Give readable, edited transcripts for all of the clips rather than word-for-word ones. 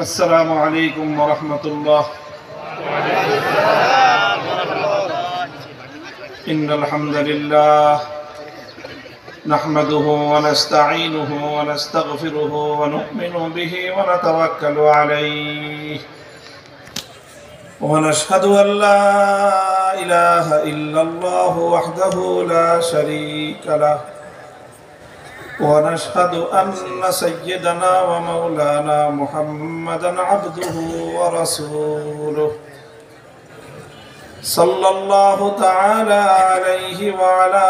السلام عليكم ورحمة الله. إن الحمد لله نحمده ونستعينه ونستغفره ونؤمن به ونتوكل عليه ونشهد أن لا إله إلا الله وحده لا شريك له ونشهد أن سيدنا ومولانا محمدا عبده ورسوله صلى الله تعالى عليه وعلى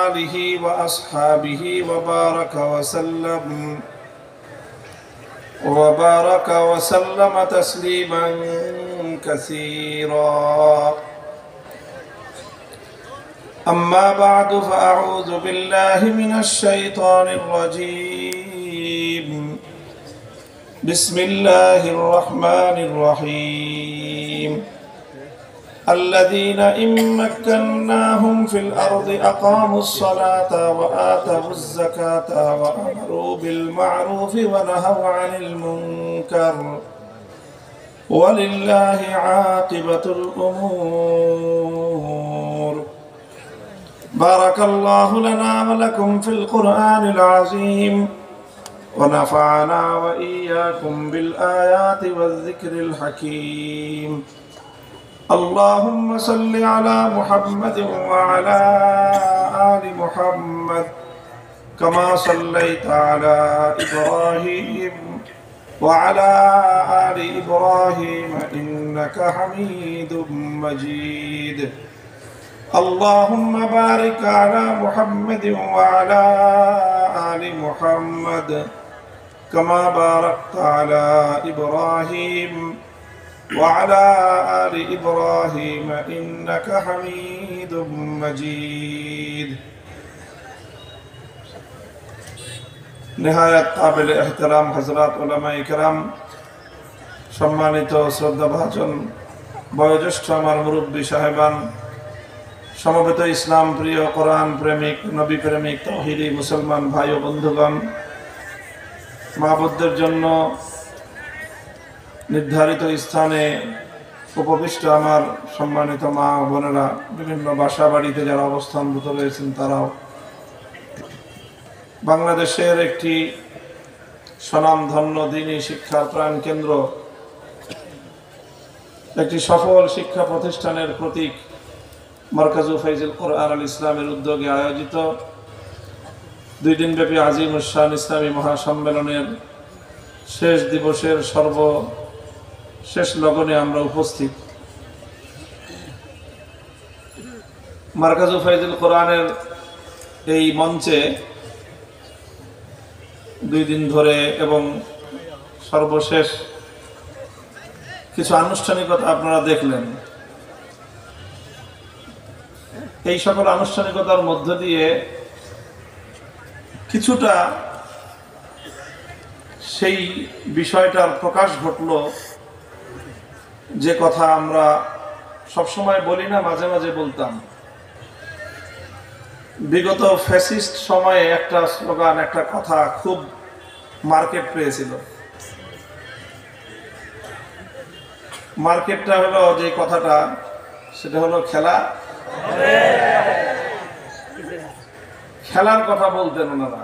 آله وأصحابه وبارك وسلم تسليما كثيرا. أما بعد فأعوذ بالله من الشيطان الرجيم. بسم الله الرحمن الرحيم. الذين إن مكناهم في الأرض أقاموا الصلاة وآتوا الزكاة وأمروا بالمعروف ونهوا عن المنكر ولله عاقبة الأمور. بارك الله لنا ولكم في القرآن العظيم ونفعنا وإياكم بالآيات والذكر الحكيم. اللهم صل على محمد وعلى آل محمد كما صليت على إبراهيم وعلى آل إبراهيم إنك حميد مجيد. اللهم بارك على محمد وعلى آل محمد كما باركت على إبراهيم وعلى آل إبراهيم إنك حميد مجيد. نهاية قابل احترام حضرات علماء کرام, সম্মানিত শ্রদ্ধাভাজন বয়োজ্যেষ্ঠ আমার মুরব্বী সাহেবান, সমবেত ইসলাম প্রিয়, কোরআন প্রেমিক, নবী প্রেমিক, তাওহীদি মুসলমান ভাই ও বন্ধুগণ, মাহবুবদের জন্য নির্ধারিত স্থানে উপবিষ্ট আমার সম্মানিত মা ও বোনেরা, বিভিন্ন বাসা বাড়িতে যারা অবস্থানরত রয়েছেন তারাও, বাংলাদেশের একটি স্বনামধন্য দ্বীনী শিক্ষার প্রাণকেন্দ্র, একটি সফল শিক্ষা প্রতিষ্ঠানের প্রতীক মারকাজু ফাইজুল কোরআন আল ইসলামের উদ্যোগে আয়োজিত 2 দিনব্যাপী আজিমুস শান ইসলামী মহাসম্মেলনের শেষ দিবসের সর্বশেষ লগনে আমরা উপস্থিত। মারকাজু ফাইজুল কোরআনের এই মঞ্চে 2 দিন ধরে এবং সর্বশেষ কিছু আনুষ্ঠানিকতা আপনারা দেখলেন। এই সকল আনুষ্ঠানিকতার মধ্য দিয়ে কিছুটা সেই বিষয়টার প্রকাশ ঘটল যে কথা আমরা সবসময় বলি না, মাঝে মাঝে বলতাম। বিগত ফ্যাসিস্ট সময়ে একটা স্লোগান, একটা কথা খুব মার্কেট পেয়েছিল। মার্কেটটা হলো যে কথাটা, সেটা হলো খেলার কথা বলতেন ওনারা।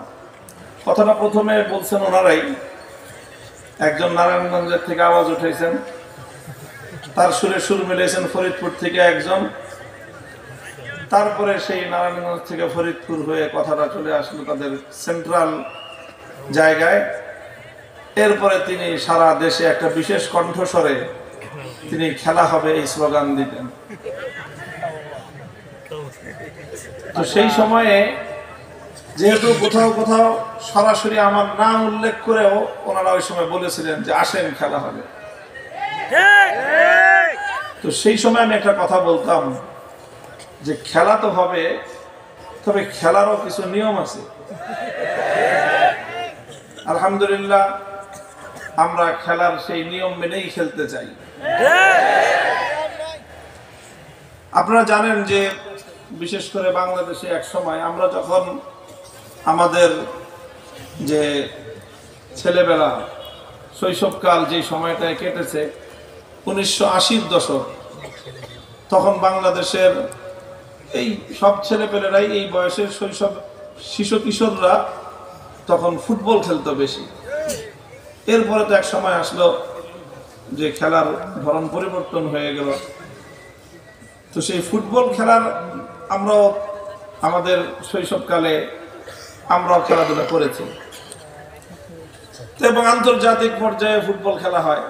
কথাটা প্রথমে বলছেন ওনারাই, একজন নারায়ণগঞ্জের থেকে আওয়াজ উঠেছেন, তার সুরে সুর মিলেছেন ফরিদপুর থেকে একজন, তারপরে সেই নারায়ণগঞ্জ থেকে ফরিদপুর হয়ে কথাটা চলে আসলো তাদের সেন্ট্রাল জায়গায়। এরপরে তিনি সারা দেশে একটা বিশেষ কণ্ঠস্বরে তিনি খেলা হবে এই স্লোগান দিতেন। তো সেই সময়ে যেহেতু কোথাও কোথাও সরাসরি আমার নাম উল্লেখ করেও ওনারা ওই সময় বলেছিলেন যে আসেন খেলা হবে, তো সেই সময় আমি একটা কথা বলতাম যে খেলা তো হবে, তবে খেলারও কিছু নিয়ম আছে। আলহামদুলিল্লাহ আমরা খেলার সেই নিয়ম মেনেই খেলতে চাই। আপনারা জানেন যে বিশেষ করে বাংলাদেশে এক সময় আমরা যখন আমাদের যে ছেলেবেলা শৈশবকাল যে সময়টায় কেটেছে 1980-র দশক, তখন বাংলাদেশের এই সব ছেলেপেলেরাই এই বয়সের শৈশব শিশু কিশোররা তখন ফুটবল খেলতো বেশি। এরপরে তো এক সময় আসলো যে খেলার ধরন পরিবর্তন হয়ে গেল। তো সেই ফুটবল খেলার আমরাও আমাদের শৈশবকালে আমরাও খেলাধুলা করেছি, এবং আন্তর্জাতিক পর্যায়ে ফুটবল খেলা হয়।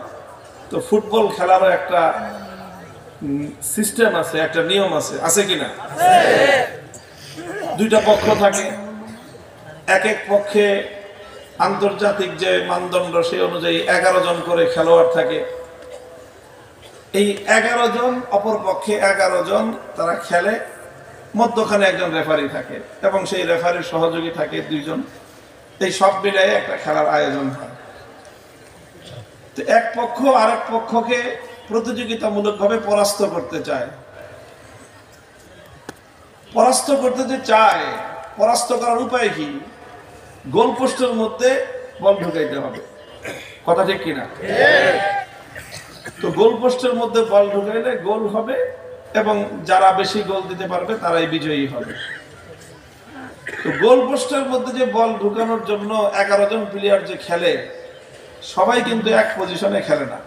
তো ফুটবল খেলারও একটা সিস্টেম আছে, একটা নিয়ম আছে, আছে কিনা? দুইটা পক্ষ থাকে, এক এক পক্ষে আন্তর্জাতিক যে মানদণ্ড সেই অনুযায়ী 11 জন করে খেলোয়াড় থাকে। এই 11 জন, অপর পক্ষে 11 জন তারা খেলে, মধ্যখানে একজন রেফারি থাকে এবং সেই রেফারির সহযোগী থাকে 2 জন। এই সব মিলিয়ে একটা খেলার আয়োজন হয়। তো এক পক্ষ আরেক পক্ষকে প্রতিযোগিতামূলকভাবে পরাস্ত করতে চায়। পরাস্ত করতে যে চায়, পরাস্ত করার উপায় কি? গোল পোস্টের মধ্যে বল ঢুকাইতে হবে, কথা ঠিক কিনা? তো গোল পোস্টের মধ্যে বল ঢুকাইলে গোল হবে এবং যারা বেশি গোল দিতে পারবে তারাই বিজয়ী হবে। তো গোল পোস্টের মধ্যে যে বল ঢুকানোর জন্য 11 জন প্লেয়ার যে খেলে, সবাই কিন্তু এক পজিশনে খেলে না,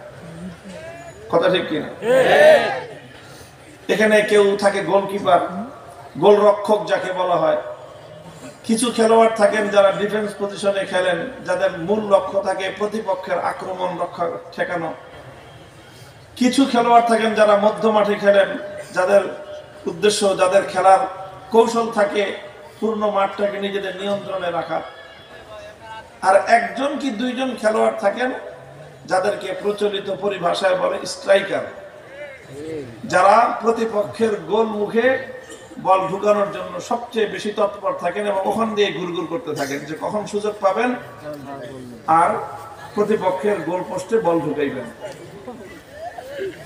কথা ঠিক কিনা? এখানে কেউ থাকে গোলকিপার, গোলরক্ষক যাকে বলা হয়। কিছু খেলোয়াড় থাকেন যারা ডিফেন্স পজিশনে খেলেন, যাদের মূল লক্ষ্য থাকে প্রতিপক্ষের আক্রমণ রক্ষা ঠেকানো। কিছু খেলোয়াড় থাকেন যারা মধ্য মাঠে খেলেন, যাদের উদ্দেশ্য, যাদের খেলার কৌশল থাকে পূর্ণ মাঠটাকে নিজেদের নিয়ন্ত্রণে রাখা। আর 1 জন কি 2 জন খেলোয়াড় থাকেন যাদেরকে প্রচলিত পরিভাষায় বলে স্ট্রাইকার, যারা প্রতিপক্ষের গোল মুখে বল ঢুকানোর জন্য সবচেয়ে বেশি তৎপর থাকেন এবং ওখান দিয়ে ঘুরঘুর করতে থাকেন যে কখন সুযোগ পাবেন আর প্রতিপক্ষের গোল পোস্টে বল ঢুকাইবেন।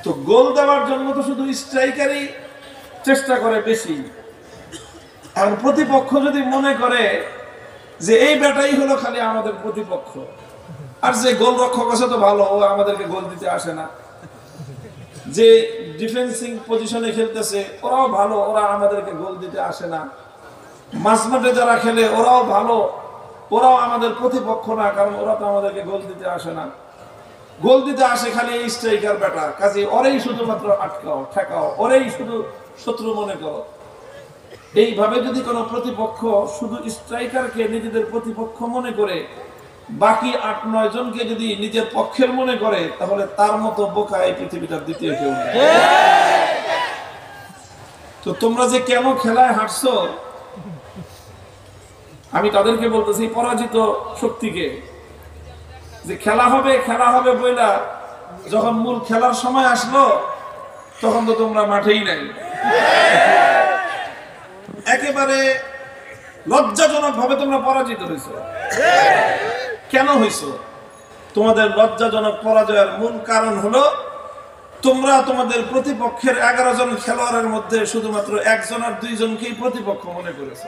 তো গোল দেওয়ার জন্য তো শুধু স্ট্রাইকারই চেষ্টা করে বেশি। আর প্রতিপক্ষ যদি মনে করে যে এই ব্যাটাই হলো খালি আমাদের প্রতিপক্ষ, আর যে গোলরক্ষক আছে তো ভালো, ও আমাদেরকে গোল দিতে আসে না, যে ডিফেন্সিং পজিশনে খেলতেছে ওরাও ভালো, ওরা আমাদেরকে গোল দিতে আসে না, মাঝমাঠে যারা খেলে ওরাও ভালো, ওরাও আমাদের প্রতিপক্ষ না, কারণ ওরা তো আমাদেরকে গোল দিতে আসে না, গোল দিতে আসে খালি এই স্ট্রাইকার ব্যাটা, কাজে ওরেই শুধুমাত্র আটকাও, ঠেকাও, ওরেই শুধু শত্রু মনে করো। এইভাবে যদি কোনো প্রতিপক্ষ শুধু স্ট্রাইকারকে নিজেদের প্রতিপক্ষ মনে করে বাকি 8-9 জনকে যদি নিজের পক্ষের মনে করে, তাহলে তার মতো বোকা এই পৃথিবীটার দ্বিতীয় কেউ নেই। তো তোমরা যে কেন খেলায় হাঁটছো, আমি তাদেরকে বলতেছি, পরাজিত শক্তিকে, যে খেলা হবে বইলা যখন মূল খেলার সময় আসলো তখন তো তোমরা মাঠেই নাই। একেবারে লজ্জাজনক ভাবে তোমরা পরাজিত হয়েছো। কেন হয়েছো? তোমাদের লজ্জাজনক পরাজয়ের মূল কারণ হলো তোমরা তোমাদের প্রতিপক্ষের 11 জন খেলোয়াড়ের মধ্যে শুধুমাত্র 1 জন আর 2 জনকেই প্রতিপক্ষ মনে করেছো,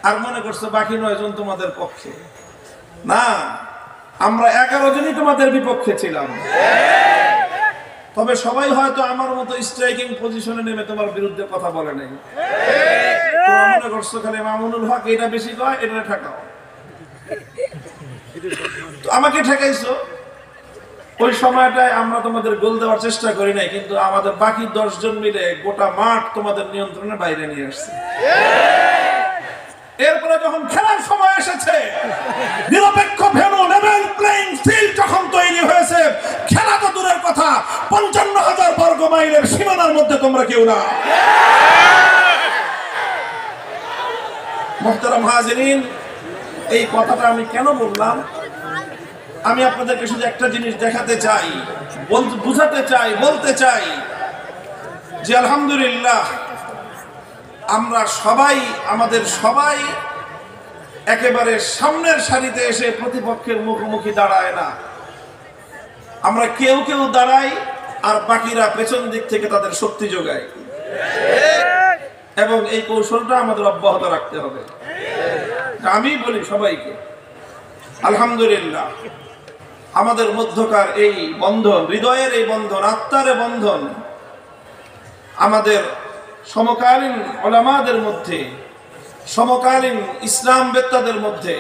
আর মনে করছো বাকি 9 জন তোমাদের পক্ষে। না, আমরা 11 জনই তোমাদের বিপক্ষে ছিলাম। তবে সবাই হয়তো আমার মতো স্ট্রাইকিং পজিশনে নেমে তোমার বিরুদ্ধে কথা বলে নাই। তোমরা মনে করছো খালি মামুনুল হক এটা বেশি কয়, এটা ঠেকাও, আমাকে ঠেকাইছো। ওই সময়টায় আমরা তোমাদের গোল দেওয়ার চেষ্টা করি নাই, কিন্তু আমাদের বাকি 10 জন মিলে গোটা মাঠ তোমাদের নিয়ন্ত্রণের বাইরে নিয়ে আসছে। এরপরে যখন খেলার সময় এসেছে, নিরপেক্ষ ভেন্যু, লেভেল প্লেইং ফিল্ড যখন তৈরি হয়েছে, খেলা তো দূরের কথা, 55,000 বর্গ মাইলের সীমানার মধ্যে তোমরা কেউ না। মুহতারাম হাজিরিন, এই কথাটা আমি কেন বললাম? আমি আপনাদেরকে শুধু একটা জিনিস দেখাতে চাই, বুঝাতে চাই, বলতে চাই যে আলহামদুলিল্লাহ আমরা সবাই, আমাদের সবাই একেবারে সামনের সারিতে এসে প্রতিপক্ষের মুখোমুখি দাঁড়ায় না। আমরা কেউ কেউ দাঁড়াই আর বাকিরা পেছন দিক থেকে তাদের শক্তি যোগায়, এবং এই কৌশলটা আমাদের অব্যাহত রাখতে হবে। আমি বলি সবাইকে আলহামদুলিল্লাহ আমাদের মধ্যকার এই বন্ধন, হৃদয়ের এই বন্ধন, আত্মার বন্ধন, আমাদের সমকালীন উলামাদের মধ্যে, সমকালীন ইসলাম বেত্তাদের মধ্যে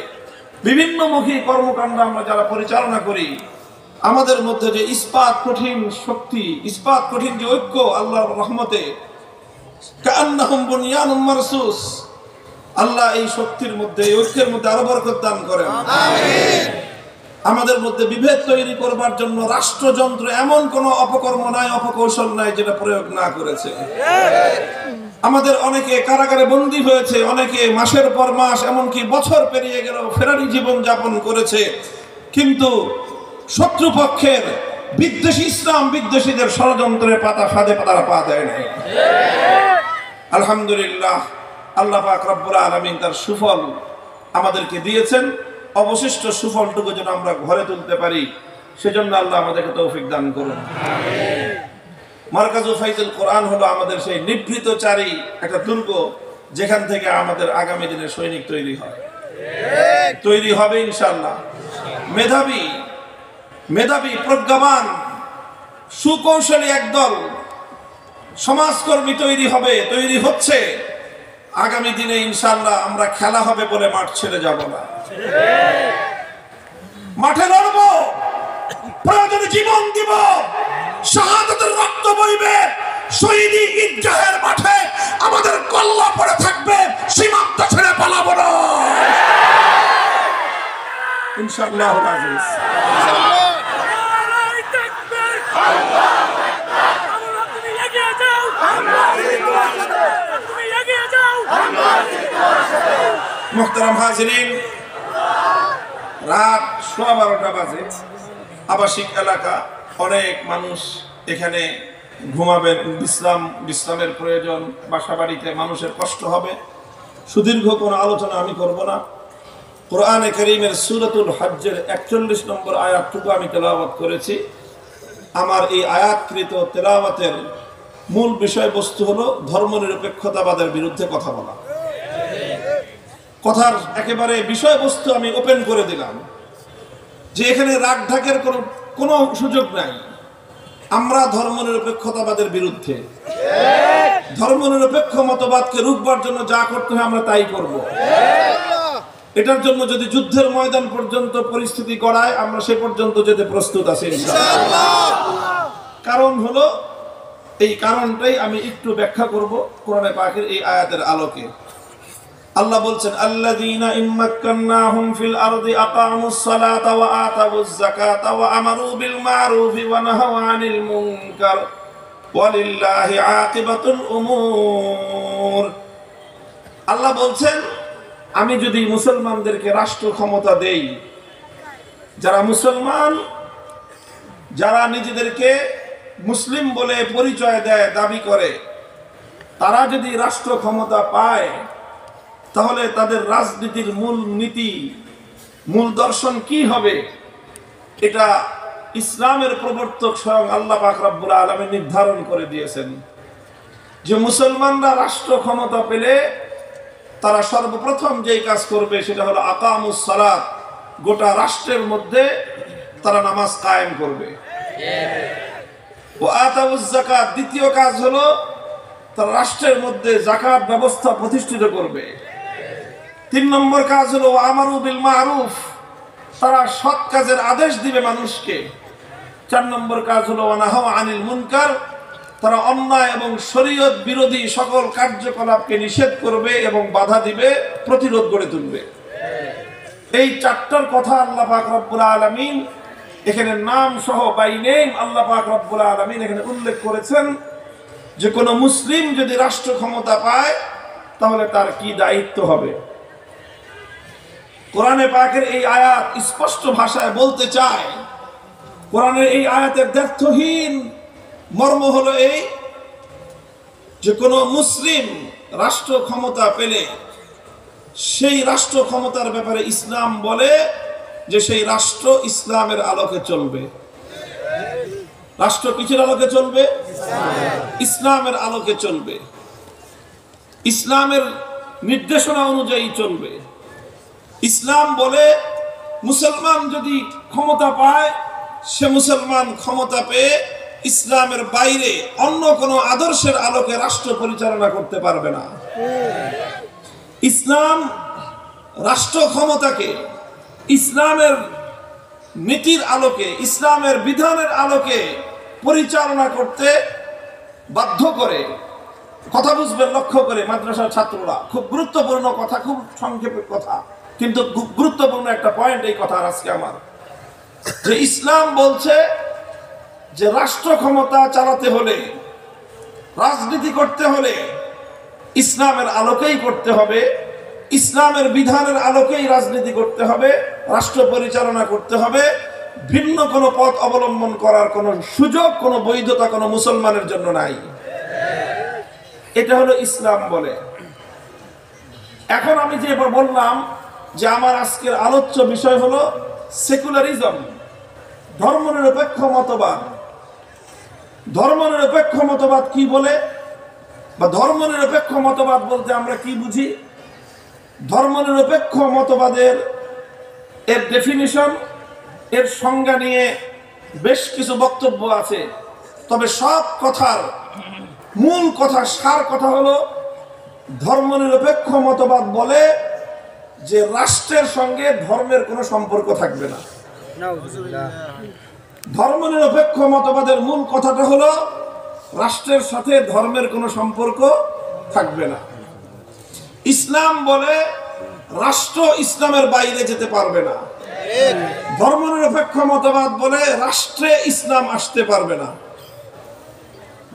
বিভিন্নমুখী কর্মকাণ্ড আমরা যারা পরিচালনা করি, আমাদের মধ্যে যে ইস্পাত কঠিন শক্তি, ইস্পাত কঠিন যে ঐক্য আল্লাহর রহমতে কান্নাহুম বুনিয়ানুম মারসুস, আল্লাহ এই শক্তির মধ্যে, এই ঐক্যের মধ্যে আরো বরকত দান করেন। আমিন। আমাদের মধ্যে বিভেদ তৈরি করবার জন্য রাষ্ট্রযন্ত্র এমন কোন অপকর্ম নাই, অপকৌশল নাই যেটা প্রয়োগ না করেছে। আমাদের অনেকে কারাগারে বন্দী হয়েছে, অনেকে মাসের পর মাস এমনকি বছর পেরিয়ে গেল ফেরারি জীবন যাপন করেছে, কিন্তু শত্রুপক্ষের বিদ্বেষী ইসলাম বিদ্বেষীদের ষড়যন্ত্রের পাতা ফাঁদে তারা পা দেয় নাই। আলহামদুলিল্লাহ, আল্লাহ পাক রব্বুল আলামিন তার সুফল আমাদেরকে দিয়েছেন। অবশিষ্ট সুফলটুকু যেন আমরা ঘরে তুলতে পারি, সেজন্য আল্লাহ আমাদেরকে তৌফিক দান করুন। মারকাজুল ফাইজুল কোরআন হলো আমাদের সেই নিভৃতচারী একটা দুর্গ, যেখান থেকে আমাদের আগামী দিনের সৈনিক তৈরি হয়, তৈরি হবে ইনশাআল্লাহ। মেধাবী মেধাবী প্রজ্ঞাবান সুকৌশলী একদল সমাজকর্মী তৈরি হবে, তৈরি হচ্ছে। আগামী দিনে ইনশাআল্লাহ আমরা খেলা হবে বলে মাঠ ছেড়ে যাব না, মাঠে লড়ব, প্রয়োজনে জীবন দিব, শাহাদাতের রক্ত বইবে, শহীদি ঈদগাহের মাঠে আমাদের কল্লা পড়ে থাকবে, সীমান্ত ছেড়ে পালাবো না ইনশাআল্লাহ। মুহতারাম হাজিরিন, রাত 12:15 বাজে, আবাসিক এলাকা, অনেক মানুষ এখানে ঘুমাবেন, বিশ্রামের প্রয়োজন, বাসা বাড়িতে মানুষের কষ্ট হবে। সুদীর্ঘ কোনো আলোচনা আমি করব না। কোরআনে কারীমের সূরাতুল হজ্জের 41 নম্বর আয়াতটুকু আমি তেলাওয়াত করেছি। আমার এই আয়াতকৃত তেলাওয়াতের মূল বিষয়বস্তু হলো ধর্মনিরপেক্ষতাবাদের বিরুদ্ধে কথা বলা। কথার একেবারে বিষয়বস্তু আমি ওপেন করে দিলাম যে এখানে রাগ ঢাকের কোনো সুযোগ নাই। আমরা ধর্মনিরপেক্ষতাবাদের বিরুদ্ধে, ধর্মনিরপেক্ষ মতবাদকে রুখবার জন্য যা করতে হয় আমরা তাই করব। এটার জন্য যদি যুদ্ধের ময়দান পর্যন্ত পরিস্থিতি গড়ায়, আমরা সে পর্যন্ত যেতে প্রস্তুত আছি ইনশাআল্লাহ। কারণ হলো, এই কারণটাই আমি একটু ব্যাখ্যা করব কোরআনে পাকের এই আয়াতের আলোকে। আল্লাহ বলছেন, আল্লাযীনা ইম্মাক্কান্নাহুম ফিল আরদি আকামুস সালাতা ওয়া আতাউয যাকাতা ওয়া আমারু বিল মা'রুফি ওয়া নাহাউ আনিল মুনকার ওয়ালিল্লাহি আকিবাতুল উমুর। আল্লাহ বলছেন, আমি যদি মুসলমানদেরকে রাষ্ট্র ক্ষমতা দেই, যারা মুসলমান, যারা নিজেদেরকে মুসলিম বলে পরিচয় দেয়, দাবি করে, তারা যদি রাষ্ট্র ক্ষমতা পায়, তাহলে তাদের রাজনীতির মূল নীতি, মূল দর্শন কি হবে, এটা ইসলামের প্রবর্তক স্বয়ং আল্লাহ পাক রব্বুল আলামিন নির্ধারণ করে দিয়েছেন যে মুসলমানরা রাষ্ট্র ক্ষমতা পেলে তারা সর্বপ্রথম যেই কাজ করবে সেটা হলো আকামুস সালাত, গোটা রাষ্ট্রের মধ্যে তারা নামাজ কায়েম করবে। ওয়া আতাউয যাকাত, দ্বিতীয় কাজ হলো তারা রাষ্ট্রের মধ্যে যাকাত ব্যবস্থা প্রতিষ্ঠিত করবে। 3 নম্বর কাজ হলো ওয়া আমারু বিল মা'রুফ, তারা সৎ কাজের আদেশ দিবে মানুষকে। 4 নম্বর কাজ হলো ওয়া নাহাউ আনিল মুনকার, তারা অন্যায় এবং শরীয়ত বিরোধী সকল কার্যকলাপকে নিষেধ করবে এবং বাধা দিবে, প্রতিরোধ গড়ে তুলবে। এই 4টার কথা আল্লাহ পাক রব্বুল আলামিন এখানে নাম সহ বাই নেম আল্লাহ পাক রব্বুল আলামিন এখানে উল্লেখ করেছেন যে কোন মুসলিম যদি রাষ্ট্র ক্ষমতা পায় তাহলে তার কি দায়িত্ব হবে। কোরআনে পাকের এই আয়াত স্পষ্ট ভাষায় বলতে চায়, কোরআনের এই আয়াতের দ্ব্যর্থহীন মর্ম হলো এই যে কোন মুসলিম রাষ্ট্র ক্ষমতা পেলে সেই রাষ্ট্র ক্ষমতার ব্যাপারে ইসলাম বলে যে সেই রাষ্ট্র ইসলামের আলোকে চলবে। রাষ্ট্র কিসের আলোকে চলবে? ইসলামের আলোকে চলবে, ইসলামের নির্দেশনা অনুযায়ী চলবে। ইসলাম বলে মুসলমান যদি ক্ষমতা পায়, সে মুসলমান ক্ষমতা পেয়ে ইসলামের বাইরে অন্য কোনো আদর্শের আলোকে রাষ্ট্র পরিচালনা করতে পারবে না। ইসলাম রাষ্ট্র ক্ষমতাকে ইসলামের নীতির আলোকে, ইসলামের বিধানের আলোকে পরিচালনা করতে বাধ্য করে। কথা বুঝবেন, লক্ষ্য করে মাদ্রাসার ছাত্ররা, খুব গুরুত্বপূর্ণ কথা, খুব সংক্ষেপে কথা, কিন্তু গুরুত্বপূর্ণ একটা পয়েন্ট এই কথা আজকে আমার, যে ইসলাম বলছে যে রাষ্ট্র ক্ষমতা চালাতে হলে, রাজনীতি করতে হলে ইসলামের আলোকেই করতে হবে, ইসলামের বিধানের আলোকেই রাজনীতি করতে হবে, রাষ্ট্র পরিচালনা করতে হবে। ভিন্ন কোনো পথ অবলম্বন করার কোনো সুযোগ, কোনো বৈধতা কোনো মুসলমানের জন্য নাই। এটা হলো ইসলাম বলে। এখন আমি যে বললাম যে আমার আজকের আলোচ্য বিষয় হলো সেকুলারিজম, ধর্মনিরপেক্ষ মতবাদ। ধর্মনিরপেক্ষ মতবাদ কি বলে, বা ধর্মনিরপেক্ষ মতবাদ বলতে আমরা কি বুঝি? ধর্মনিরপেক্ষ মতবাদের এর ডেফিনিশন, এর সংজ্ঞা নিয়ে বেশ কিছু বক্তব্য আছে, তবে সব কথার মূল কথা, সার কথা হলো ধর্মনিরপেক্ষ মতবাদ বলে যে রাষ্ট্রের সঙ্গে ধর্মের কোনো সম্পর্ক থাকবে না। ধর্মনিরপেক্ষ মতবাদের মূল কথাটা হলো রাষ্ট্রের সাথে ধর্মের কোনো সম্পর্ক থাকবে না। ইসলাম বলে রাষ্ট্র ইসলামের বাইরে যেতে পারবে না। ধর্মনিরপেক্ষ মতবাদ বলে রাষ্ট্রে ইসলাম আসতে পারবে না।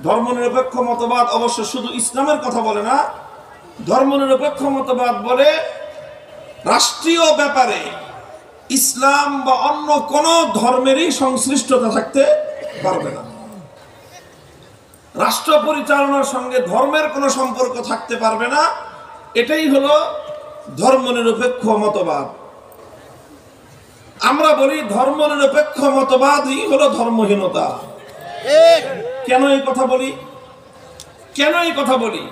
ধর্মনিরপেক্ষ মতবাদ অবশ্য শুধু ইসলামের কথা বলে না, ধর্মনিরপেক্ষ মতবাদ বলে রাষ্ট্রীয় ব্যাপারে ইসলাম বা অন্য কোন ধর্মেরই সংশ্লিষ্টতা থাকতে পারবে না। রাষ্ট্র পরিচালনার সঙ্গে ধর্মের কোনো সম্পর্ক থাকতে পারবে না। এটাই হলো ধর্মনিরপেক্ষ মতবাদ। আমরা বলি ধর্মনিরপেক্ষ মতবাদই হলো ধর্মহীনতা। কেন এই কথা বলি? কেন এই কথা বলি?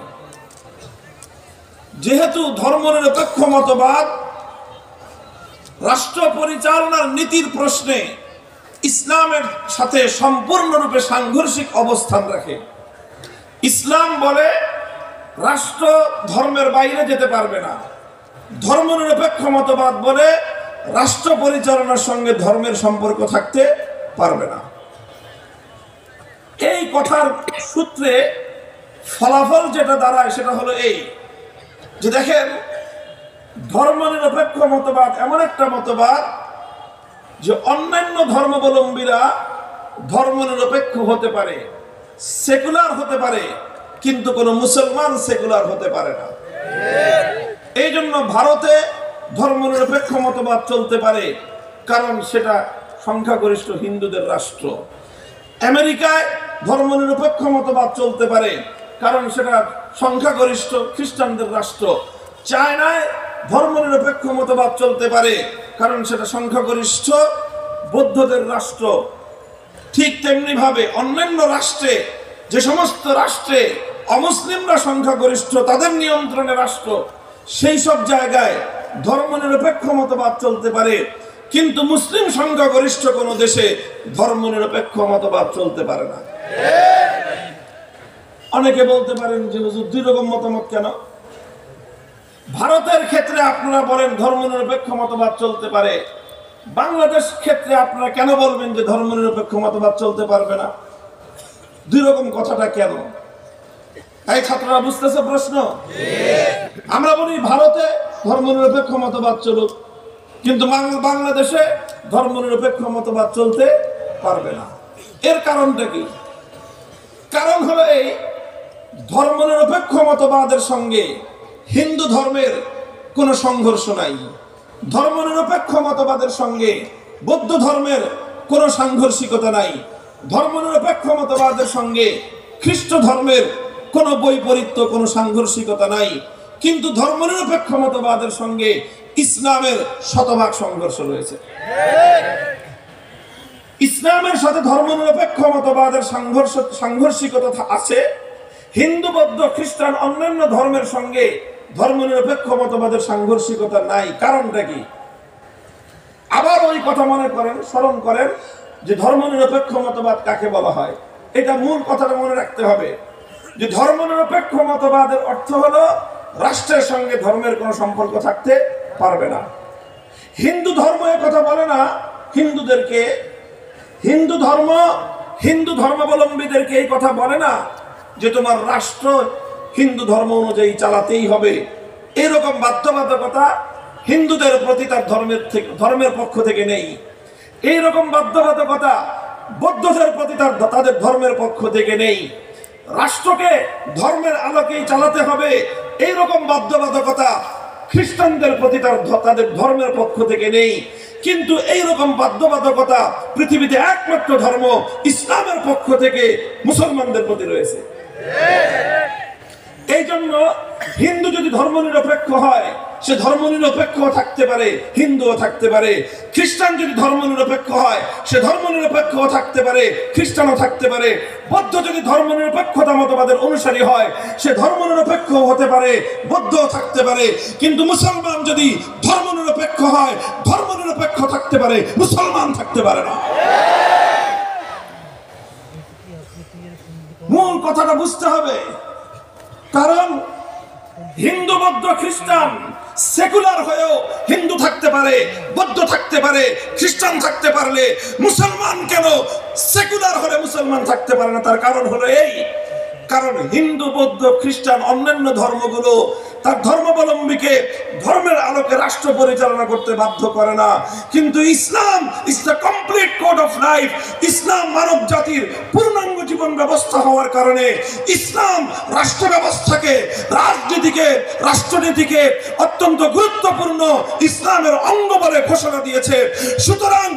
যেহেতু ধর্মনিরপেক্ষ মতবাদ রাষ্ট্র পরিচালনার নীতির প্রশ্নে ইসলামের সাথে সম্পূর্ণরূপে সাংঘর্ষিক অবস্থান রাখে। ইসলাম বলে রাষ্ট্র ধর্মের বাইরে যেতে পারবে না। ধর্মনিরপেক্ষ মতবাদ বলে রাষ্ট্র পরিচালনার সঙ্গে ধর্মের সম্পর্ক থাকতে পারবে না। এই কথার সূত্রে ফলাফল যেটা দাঁড়ায় সেটা হলো এই, যে দেখেন, ধর্মনিরপেক্ষ মতবাদ এমন একটা মতবাদ যে অন্যান্য ধর্মাবলম্বীরা ধর্মনিরপেক্ষ হতে পারে, সেকুলার হতে পারে, কিন্তু কোন মুসলমান সেকুলার হতে পারে না। এই জন্য ভারতে ধর্মনিরপেক্ষ মতবাদ চলতে পারে, কারণ সেটা সংখ্যাগরিষ্ঠ হিন্দুদের রাষ্ট্র। আমেরিকায় ধর্মনিরপেক্ষ মতবাদ চলতে পারে, কারণ সেটা সংখ্যাগরিষ্ঠ খ্রিস্টানদের রাষ্ট্র। চায়নায় ধর্মনিরপেক্ষ মতবাদ চলতে পারে, কারণ সেটা সংখ্যাগরিষ্ঠ বৌদ্ধদের রাষ্ট্র। ঠিক তেমনি ভাবে অন্যান্য রাষ্ট্রে, যে সমস্ত রাষ্ট্রে অমুসলিমরা সংখ্যাগরিষ্ঠ, তাদের নিয়ন্ত্রণে রাষ্ট্র, সেই সব জায়গায় ধর্মনিরপেক্ষ মতবাদ চলতে পারে, কিন্তু মুসলিম সংখ্যাগরিষ্ঠ কোন দেশে ধর্মনিরপেক্ষ মতবাদ চলতে পারে না। অনেকে বলতে পারেন যে হুজুর দুই রকম মতামত কেন? ভারতের ক্ষেত্রে আপনারা বলেন ধর্মনিরপেক্ষ মতবাদ চলতে পারে, বাংলাদেশ ক্ষেত্রে আপনারা কেন বলবেন যে ধর্মনিরপেক্ষ মতবাদ চলতে পারবে না? দুই রকম কথাটা কেন? এই ছাত্ররা বুঝতেছে প্রশ্ন? আমরা বলি ভারতে ধর্মনিরপেক্ষ মতবাদ চলুক, কিন্তু বাংলাদেশে ধর্মনিরপেক্ষ মতবাদ চলতে পারবে না। এর কারণটা কি? কারণ হলো এই, ধর্মনিরপেক্ষ মতবাদের সঙ্গে হিন্দু ধর্মের কোনো সংঘর্ষ নাই। ধর্মনিরপেক্ষ মতবাদের সঙ্গে বৌদ্ধ ধর্মের কোনো সাংঘর্ষিকতা নাই। ধর্মনিরপেক্ষ মতবাদের সঙ্গে খ্রিস্ট ধর্মের কোনো বৈপরীত্য, কোনো সাংঘর্ষিকতা নাই। কিন্তু ধর্মনিরপেক্ষ মতবাদের সঙ্গে ইসলামের শতভাগ সংঘর্ষ রয়েছে। ইসলামের সাথে ধর্মনিরপেক্ষ মতবাদের সাংঘর্ষিকতা আছে। হিন্দু, বৌদ্ধ, খ্রিস্টান, অন্যান্য ধর্মের সঙ্গে ধর্মনিরপেক্ষ মতবাদের সাংঘর্ষিকতা নাই। কারণটা কি? আবার ওই কথা মনে করেন, স্মরণ করেন যে ধর্মনিরপেক্ষ মতবাদ কাকে বলা হয়। এটা মূল কথাটা মনে রাখতে হবে যে ধর্মনিরপেক্ষ মতবাদের অর্থ হলো রাষ্ট্রের সঙ্গে ধর্মের কোনো সম্পর্ক থাকতে পারবে না। হিন্দু ধর্ম এ কথা বলে না হিন্দুদেরকে, হিন্দু ধর্মাবলম্বীদেরকে এই কথা বলে না যে তোমার রাষ্ট্র হিন্দু ধর্ম অনুযায়ী চালাতেই হবে। এরকম বাধ্যবাধকতা হিন্দুদের প্রতি তার ধর্মের পক্ষ থেকে নেই। এইরকম বাধ্যবাধকতা বৌদ্ধদের প্রতি তাদের ধর্মের পক্ষ থেকে নেই। রাষ্ট্রকে ধর্মের আলোকেই চালাতে হবে এইরকম বাধ্যবাধকতা খ্রিস্টানদের প্রতি তাদের ধর্মের পক্ষ থেকে নেই। কিন্তু এইরকম বাধ্যবাধকতা পৃথিবীতে একমাত্র ধর্ম ইসলামের পক্ষ থেকে মুসলমানদের প্রতি রয়েছে। এই জন্য হিন্দু যদি ধর্মনিরপেক্ষ হয় সে ধর্মনিরপেক্ষ থাকতে পারে, হিন্দুও থাকতে পারে। খ্রিস্টান যদি ধর্মনিরপেক্ষ হয় সে ধর্মনিরপেক্ষ থাকতে পারে, খ্রিস্টানও থাকতে পারে। বৌদ্ধ যদি ধর্মনিরপেক্ষতা মতবাদের অনুসারী হয় সে ধর্মনিরপেক্ষ হতে পারে, বৌদ্ধও থাকতে পারে। কিন্তু মুসলমান যদি ধর্মনিরপেক্ষ হয়, ধর্মনিরপেক্ষ থাকতে পারে, মুসলমান থাকতে পারে না। মূল কথাটা বুঝতে হবে। কারণ হিন্দু, বৌদ্ধ, খ্রিস্টান সেকুলার হয়েও হিন্দু থাকতে পারে, বৌদ্ধ থাকতে পারে, খ্রিস্টান থাকতে পারলে মুসলমান কেন সেকুলার হলে মুসলমান থাকতে পারে না? তার কারণ হলো এই, কারণ হিন্দু, বৌদ্ধ, খ্রিস্টান অন্যান্য ধর্মগুলো তার ধর্মাবলম্বীকে ধর্মের আলোকে রাষ্ট্র পরিচালনা করতে বাধ্য করে না। কিন্তু Islam is the complete code of life. ইসলাম মানব জাতির পূর্ণাঙ্গ জীবন ব্যবস্থা হওয়ার কারণে ইসলাম রাষ্ট্র ব্যবস্থাকে, রাজনীতিকে, রাষ্ট্রনীতিকে অত্যন্ত গুরুত্বপূর্ণ ইসলামের অঙ্গ বলে ঘোষণা দিয়েছে। সুতরাং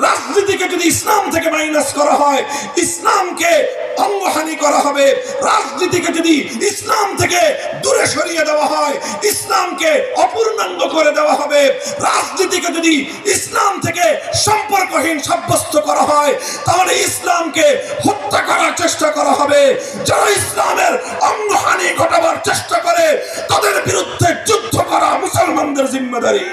রাজনীতিকে যদি ইসলাম থেকে মাইনাস করা হয়, ইসলামকে অঙ্গহানি করা হবে। রাজনীতিকে যদি ইসলাম থেকে দূরে সরিয়ে দেওয়া হয়, ইসলামকে অপূর্ণাঙ্গ করে দেওয়া হবে। রাজনীতিকে যদি ইসলাম থেকে সম্পর্কহীন সাব্যস্ত করা হয় তাহলে ইসলামকে হত্যা করার চেষ্টা করা হবে। যারা ইসলামের অঙ্গহানি ঘটাবার চেষ্টা করে তাদের বিরুদ্ধে যুদ্ধ করা মুসলমানদের জিম্মেদারি।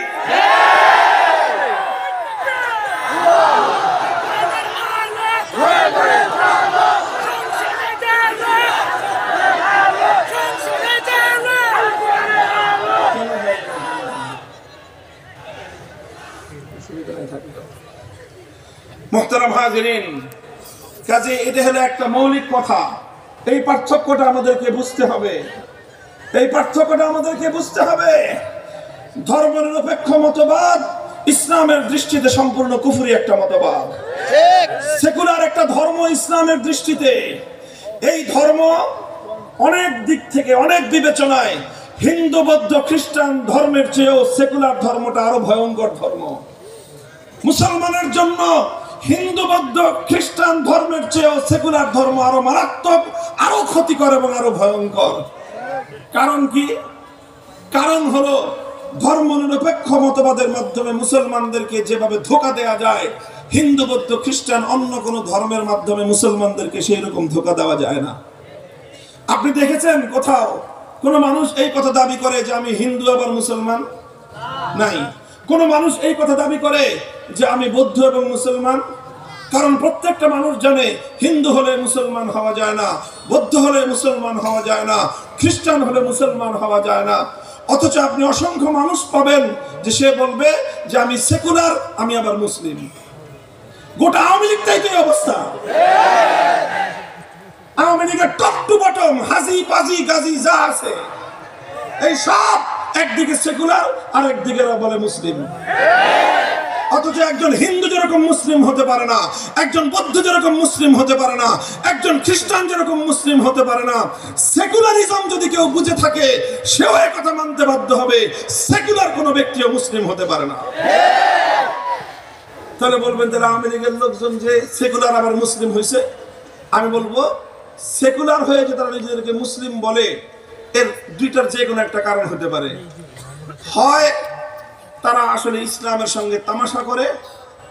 মুহতারাম হাজিরিন, কাজে এটা হলো একটা মৌলিক কথা। এই পার্থক্যটা আমাদেরকে বুঝতে হবে, এই পার্থক্যটা আমাদেরকে বুঝতে হবে। ধর্মনিরপেক্ষ মতবাদ ইসলামের দৃষ্টিতে সম্পূর্ণ কুফরি একটা মতবাদ। সেকুলার একটা ধর্ম ইসলামের দৃষ্টিতে, এই ধর্ম অনেক দিক থেকে, অনেক বিবেচনায় হিন্দু, বৌদ্ধ, খ্রিস্টান ধর্মের চেয়েও সেকুলার ধর্মটা আরো ভয়ঙ্কর ধর্ম। মুসলমানের জন্য হিন্দু, বৌদ্ধ, খ্রিস্টান ধর্মের চেয়েও সেকুলার ধর্ম আরো মারাত্মক, আরো ক্ষতিকর এবং আরো ভয়ঙ্কর। কারণ কি? কারণ হলো ধর্মনিরপেক্ষ মতবাদের মাধ্যমে মুসলমানদেরকে যেভাবে ধোঁকা দেওয়া যায়, হিন্দু, বৌদ্ধ, খ্রিস্টান অন্য কোনো ধর্মের মাধ্যমে মুসলমানদেরকে সেই রকম ধোঁকা দেওয়া যায় না। আপনি দেখেছেন কোথাও কোন মানুষ এই কথা দাবি করে যে আমি হিন্দু আবার মুসলমান? নাই। কোন মানুষ এই কথা দাবি করে যে আমি বৌদ্ধ এবং মুসলমান? কারণ প্রত্যেকটা মানুষ জানে হিন্দু হলে মুসলমান হওয়া যায় না, বৌদ্ধ হলে মুসলমান হওয়া যায় না, খ্রিস্টান হলে মুসলমান হওয়া যায় না। অথচ আপনি অসংখ্য মানুষ পাবেন যে সে বলবে যে আমি সেকুলার, আমি আবার মুসলিম। গোটা আওয়ামী লীগ তাই অবস্থা। আওয়ামী লীগের টপ টু বটম, হাজি, পাজি, গাজী যা আছে এই সব একদিকে সেকুলার আর একদিকে বলে মুসলিম। অথচ একজন হিন্দু যেরকম মুসলিম হতে পারে না, একজন বৌদ্ধ যেরকম মুসলিম হতে পারে না, একজন খ্রিস্টান যেরকম মুসলিম হতে পারে না। সেকুলারিজম যদি কেউ বুঝে থাকে সেও এই কথা মানতে বাধ্য হবে, সেকুলার কোনো ব্যক্তিও মুসলিম হতে পারে না। তাহলে বলবেন তাহলে আওয়ামী লীগের লোকজন যে সেকুলার আবার মুসলিম হয়েছে, আমি বলবো সেকুলার হয়ে যে তারা নিজেদেরকে মুসলিম বলে এর দুইটার যে কোনো একটা কারণ হতে পারে। হয় তারা আসলে ইসলামের সঙ্গে তামাশা করে,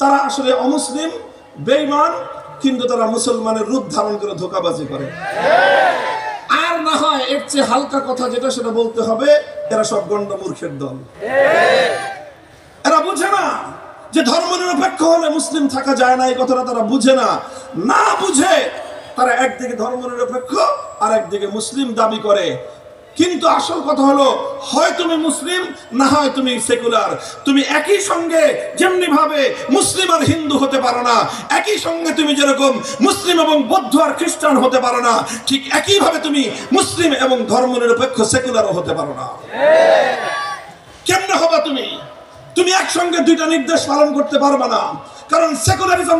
তারা আসলে অমুসলিম, বেঈমান, কিন্তু তারা মুসলমানের রূপ ধারণ করে ধোঁকাবাজি করে। আর না হয় এর চেয়ে হালকা কথা যেটা সেটা বলতে হবে, এরা সব গণ্ড মূর্খের দল। এরা বুঝে না যে ধর্মনিরপেক্ষ হলে মুসলিম থাকা যায় না, এই কথাটা তারা বুঝে না। না বুঝে তারা একদিকে ধর্মনিরপেক্ষ আর একদিকে মুসলিম দাবি করে। কিন্তু আসল কথা হলো, হয় তুমি মুসলিম, না হয় তুমি সেকুলার। তুমি একই সঙ্গে যেমনি ভাবে মুসলিম আর হিন্দু হতে পারো না, একই সঙ্গে তুমি যেরকম মুসলিম এবং বৌদ্ধ আর খ্রিস্টান হতে পারো না, ঠিক একই ভাবে তুমি মুসলিম এবং ধর্মনিরপেক্ষ সেকুলারও হতে পারো না। কেমনে হবা তুমি? তুমি একসঙ্গে দুইটা নির্দেশ পালন করতে পারবে না। কারণ সেকুলারিজম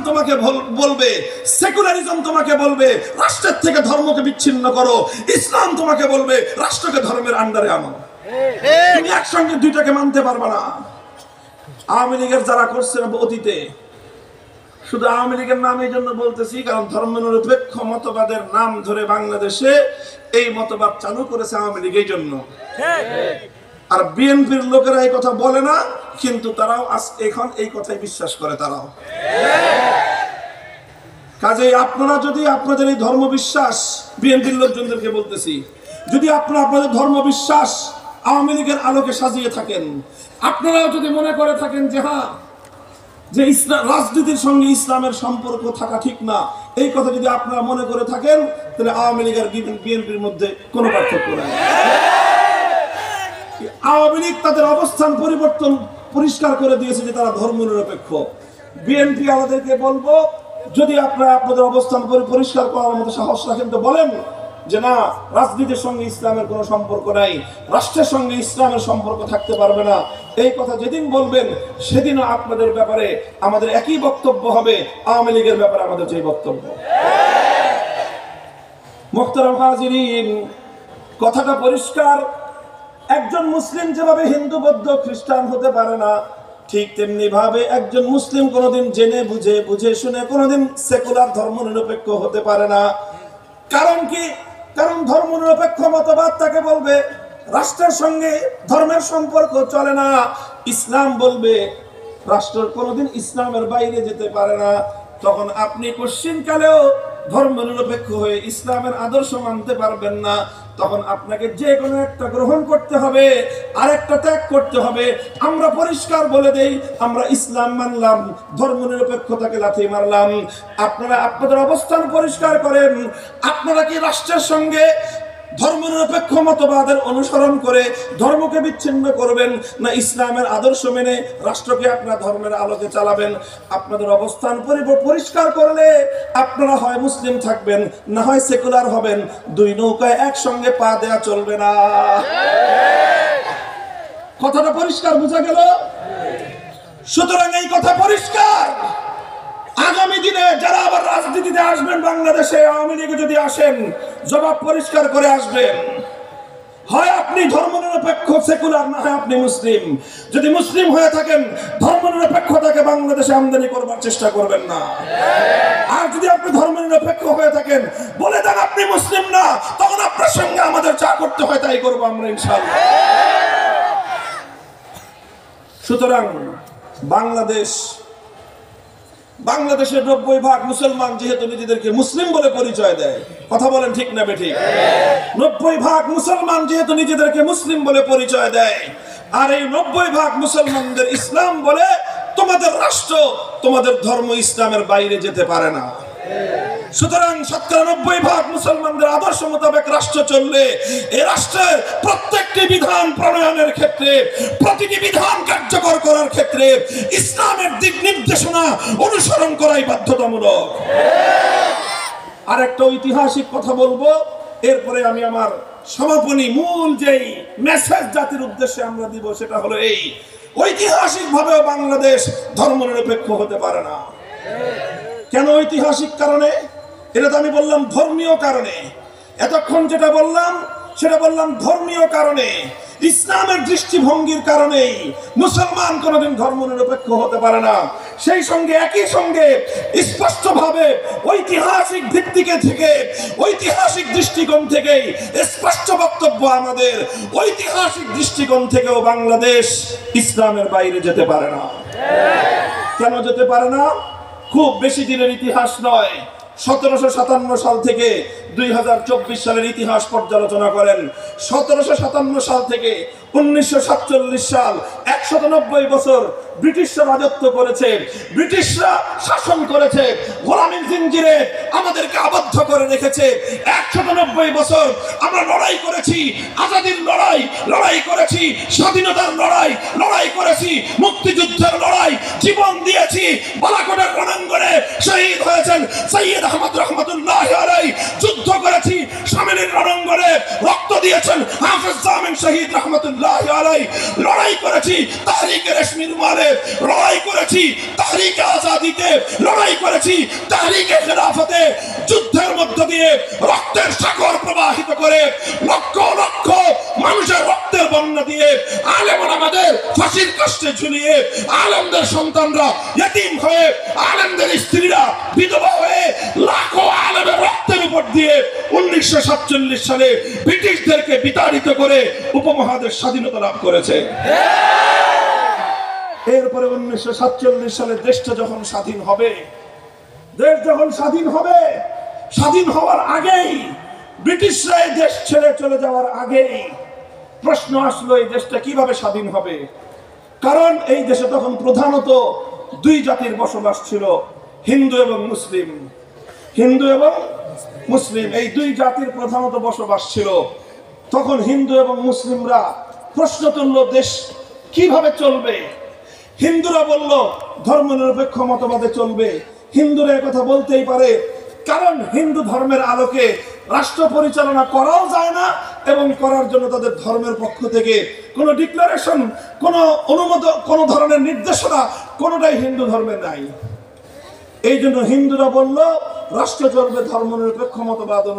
তোমাকে বলবে রাষ্ট্রের থেকে ধর্মকে বিচ্ছিন্ন করো, ইসলাম তোমাকে বলবে রাষ্ট্রকে ধর্মের আন্ডারে আনো। তুমি একসঙ্গে দুইটাকে মানতে পারবে না। আওয়ামী লীগের যারা করছে অতীতে, শুধু আওয়ামী লীগের নাম এই জন্য বলতেছি কারণ ধর্মনিরপেক্ষ মতবাদের নাম ধরে বাংলাদেশে এই মতবাদ চালু করেছে আওয়ামী লীগ এই জন্য। আর বিএনপির লোকেরা এই কথা বলে না, কিন্তু তারাও এখন এই কথাই বিশ্বাস করে তারাও। কাজেই আপনারা যদি আপনাদের এই ধর্ম বিশ্বাস, বিএনপির লোকজনদেরকে বলতেছি, যদি আপনারা আপনাদের ধর্ম বিশ্বাস আওয়ামী লীগের আলোকে সাজিয়ে থাকেন, আপনারাও যদি মনে করে থাকেন যে হ্যাঁ, যে ইসলাম রাজনীতির সঙ্গে ইসলামের সম্পর্ক থাকা ঠিক না, এই কথা যদি আপনারা মনে করে থাকেন, তাহলে আওয়ামী লীগ আর বিএনপির মধ্যে কোনো পার্থক্য নাই। আওয়ামী লীগ তাদের অবস্থান পরিষ্কার করে দিয়েছে যে তারা ধর্মনিরপেক্ষ। বিএনপি আমাদেরকে বলবো, যদি আপনারা আপনাদের অবস্থান পরিষ্কার করার মতো সাহস রাখেন তো বলেন যে না, রাজনীতির সঙ্গে ইসলামের কোনো সম্পর্ক নাই, রাষ্ট্রের সঙ্গে ইসলামের সম্পর্ক থাকতে পারবে না। এই কথা যেদিন বলবেন সেদিনও আপনাদের ব্যাপারে আমাদের একই বক্তব্য হবে, আওয়ামী লীগের ব্যাপারে আমাদের যে বক্তব্য। মুহতারাম হাজিরিন, কথাটা পরিষ্কার। একজন মুসলিম যেভাবে হিন্দু বৌদ্ধ খ্রিস্টান হতে পারে না, ঠিক তেমনি ভাবে একজন মুসলিম কোনোদিন জেনে বুঝে শুনে কোনোদিন সেকুলার ধর্মনিরপেক্ষ হতে পারে না। কারণ কি? কারণ ধর্মনিরপেক্ষ মতবাদ তাকে বলবে রাষ্ট্রের সঙ্গে ধর্মের সম্পর্ক চলে না। ইসলাম বলবে রাষ্ট্র কোনোদিন ইসলামের বাইরে যেতে পারে না। তখন আপনি পশ্চিমকালেও ধর্মনিরপেক্ষ হয়ে ইসলামের আদর্শ মানতে পারবেন না। তখন আপনাকে যে কোনো একটা গ্রহণ করতে হবে, আরেকটা ত্যাগ করতে হবে। আমরা পরিষ্কার বলে দেই, আমরা ইসলাম মানলাম, ধর্মনিরপেক্ষতাকে লাথি মারলাম। আপনারা আপনাদের অবস্থান পরিষ্কার করেন। আপনারা কি রাষ্ট্রের সঙ্গে ধর্মনিরপেক্ষ মতবাদের অনুসরণ করে ধর্মকে বিচ্ছিন্ন করবেন, না ইসলামের আদর্শ মেনে রাষ্ট্রকে আপনার ধর্মের আলোকে চালাবেন? আপনাদের অবস্থান পরিষ্কার করলে আপনারা হয় মুসলিম থাকবেন, না হয় সেকুলার হবেন। দুই নৌকায় একসঙ্গে পা দেয়া চলবে না। কথাটা পরিষ্কার বোঝা গেল? সুতরাং এই কথা পরিষ্কার। আগামী দিনে যারা আবার রাজনীতিতে আসবেন বাংলাদেশে, আওয়ামী লীগে যদি আসেন, জবাব পরিষ্কার করে আসবেন। হয় আপনি ধর্মনিরপেক্ষ সেকুলার, না হয় আপনি মুসলিম। যদি মুসলিম হয়ে থাকেন, ধর্মনিরপেক্ষতাকে বাংলাদেশে আমদানি করবার চেষ্টা করবেন না। আর যদি আপনি ধর্মনিরপেক্ষ হয়ে থাকেন, বলে দেন আপনি মুসলিম না, তখন আপনার সঙ্গে আমাদের যা করতে হয় তাই করবো আমরা ইনশাআল্লাহ। সুতরাং বাংলাদেশের 90% মুসলমান যেহেতু নিজেদেরকে মুসলিম বলে পরিচয় দেয়, কথা বলেন ঠিক না বেঠিক? 90% মুসলমান যেহেতু নিজেদেরকে মুসলিম বলে পরিচয় দেয়, আর এই 90% মুসলমানদের ইসলাম বলে, তোমাদের রাষ্ট্র, তোমাদের ধর্ম ইসলামের বাইরে যেতে পারে না। সুতরাং 90% মুসলমানদের আদর্শ মোতাবেক রাষ্ট্র চললে এই রাষ্ট্রের প্রত্যেকটি বিধান প্রণয়নের ক্ষেত্রে, প্রতিটি বিধান কার্যকর করার ক্ষেত্রে ইসলামের দিক নির্দেশনা অনুসরণ করাই বাধ্যতামূলক। আর একটা ঐতিহাসিক কথা বলবো, এরপরে আমি আমার সমাপনী মূল যেই মেসেজ জাতির উদ্দেশ্যে আমরা দিব সেটা হলো এই: ঐতিহাসিক ভাবেও বাংলাদেশ ধর্মনিরপেক্ষ হতে পারে না। কেন ঐতিহাসিক কারণে? এটা তো আমি বললাম ধর্মীয় কারণে। এতক্ষণ যেটা বললাম সেটা বললাম ধর্মীয় কারণে, ইসলামের দৃষ্টিভঙ্গির কারণেই মুসলমান কোনোদিন ধর্মনিরপেক্ষ হতে পারে না। সেই সঙ্গে একই সঙ্গে স্পষ্টভাবে ঐতিহাসিক ভিত্তিকে থেকে, ঐতিহাসিক দৃষ্টিকোণ থেকেই স্পষ্ট বক্তব্য আমাদের, ঐতিহাসিক দৃষ্টিকোণ থেকেও বাংলাদেশ ইসলামের বাইরে যেতে পারে না। কেন যেতে পারে না? খুব বেশি দিনের ইতিহাস নয়, 1757 সাল থেকে 2024 সালের ইতিহাস পর্যালোচনা করেন। 1757 সাল থেকে 1947 সাল, 190 বছর ব্রিটিশরা রাজত্ব করেছে, ব্রিটিশরা শাসন করেছে, গোলামীর জিঞ্জিরে আমাদেরকে আবদ্ধ করে রেখেছে। 190 বছর আমরা লড়াই করেছি, আজাদির লড়াই, লড়াই করেছি স্বাধীনতার লড়াই, লড়াই করেছি মুক্তিযুদ্ধের লড়াই, জীবন দিয়েছি। বালাকোটের রণাঙ্গনে শহীদ হয়েছেন সৈয়দ আহমদ রহমতুল্লাহ আলাইহি, যুদ্ধ করেছি শামীমের রণাঙ্গনে, রক্ত দিয়েছেন হাফেজ জামিন শহীদ রহমতুল্লাহ আলাইহি, লড়াই করেছি তাহরিকে রেশমি রুমালে, লড়াই করেছি তাহরিকে আজাদিতে, লড়াই করেছি তাহরিকে খেলাফতে। যুদ্ধের মধ্য দিয়ে রক্তের সাগর প্রবাহিত করে লক্ষ লক্ষ মানুষের রক্তের বন্যা দিয়ে আলেম ওলামাদের ফাঁসির কষ্টে ঝুলিয়ে, আলেমদের সন্তানরা ইতিম হয়ে, আলেমদের স্ত্রীরা বিধবা হয়ে, লাখো আলেমের রক্তের উপর দিয়ে 1947 সালে ব্রিটিশদেরকে বিতাড়িত করে উপমহাদেশ স্বাধীনতা লাভ করেছে। এরপরে 1947 সালে দেশটা যখন স্বাধীন হবে, দেশ যখন স্বাধীন হবে, স্বাধীন হওয়ার আগেই, ব্রিটিশরা এই দেশ ছেড়ে চলে যাওয়ার আগেই প্রশ্ন আসলো এই দেশটা কিভাবে স্বাধীন হবে। কারণ এই দেশে তখন প্রধানত দুই জাতির বসবাস ছিল, হিন্দু এবং মুসলিম। হিন্দু এবং মুসলিম এই দুই জাতির প্রধানত বসবাস ছিল। তখন হিন্দু এবং মুসলিমরা প্রশ্ন তুলল দেশ কিভাবে চলবে। হিন্দুরা বলল ধর্মনিরপেক্ষ মতবাদে চলবে। হিন্দুরা কথা বলতেই পারে, কারণ হিন্দু ধর্মের আলোকে রাষ্ট্র পরিচালনা করাও যায় না এবং করার জন্য তাদের ধর্মের পক্ষ থেকে কোনো ডিক্লারেশন, কোনো অনুমোদন, কোনো ধরনের নির্দেশনা কোনোটাই হিন্দু ধর্মে নাই। এই জন্য হিন্দুরা বলল রাষ্ট্র চলবে ধর্মনিরপেক্ষ মতবাদ।